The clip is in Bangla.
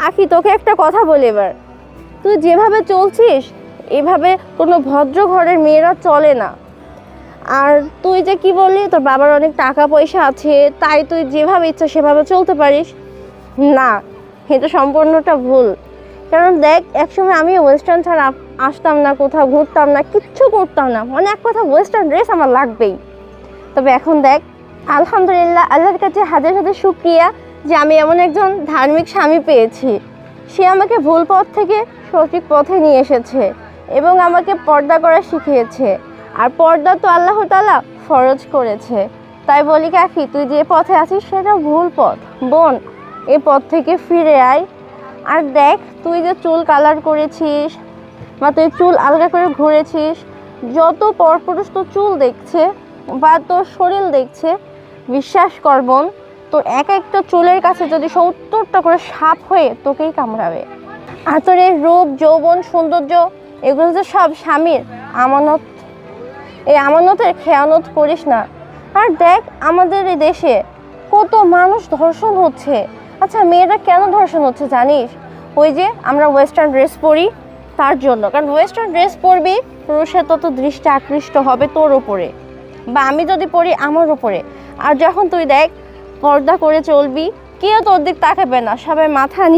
আখি তোকে একটা কথা বলি এবার, তুই যেভাবে চলছিস এভাবে কোনো ভদ্র ঘরের মেয়েরা চলে না। আর তুই যে কি বললি তোর বাবার অনেক টাকা পয়সা আছে তাই তুই যেভাবে ইচ্ছা সেভাবে চলতে পারিস, না, এটা সম্পূর্ণটা ভুল। কারণ দেখ, একসময় আমি ওয়েস্টার্ন ছাড়া আসতাম না, কোথাও ঘুরতাম না, কিচ্ছু করতাম না, মানে এক কথা ওয়েস্টার্ন ড্রেস আমার লাগবেই। তবে এখন দেখ, আলহামদুলিল্লাহ, আল্লাহর কাছে হাজার হাজার শুকরিয়া যে আমি এমন একজন ধার্মিক স্বামী পেয়েছি। সে আমাকে ভুল পথ থেকে সঠিক পথে নিয়ে এসেছে এবং আমাকে পর্দা করা শিখিয়েছে। আর পর্দা তো আল্লাহ তাআলা ফরজ করেছে। তাই বলি কাকি, তুই যে পথে আছিস সেটা ভুল পথ। বোন, এই পথ থেকে ফিরে আয়। আর দেখ, তুই যে চুল কালার করেছিস বা তুই চুল আলগা করে ঘুরেছিস, যত পরপুরুষ তো চুল দেখছে বা তোর শরীর দেখছে, বিশ্বাস কর বোন, তোর এক একটা চুলের কাছে যদি 70টা করে সাপ হয়ে তোকেই কামড়াবে। আর তোর এই রূপ, যৌবন, সৌন্দর্য, এগুলো তো সব স্বামীর আমানত। এই আমানতের খেয়ানত করিস না। আর দেখ, আমাদের এই দেশে কত মানুষ ধর্ষণ হচ্ছে। আচ্ছা, মেয়েরা কেন ধর্ষণ হচ্ছে জানিস? ওই যে আমরা ওয়েস্টার্ন ড্রেস পরি তার জন্য। কারণ ওয়েস্টার্ন ড্রেস পরবি, পুরুষের তত দৃষ্টি আকৃষ্ট হবে তোর ওপরে, বা আমি যদি পরি আমার ওপরে। আর যখন তুই দেখ পর্দা করে চলবি, কেউ তোর দিক তাকাবে না, সবাই মাথা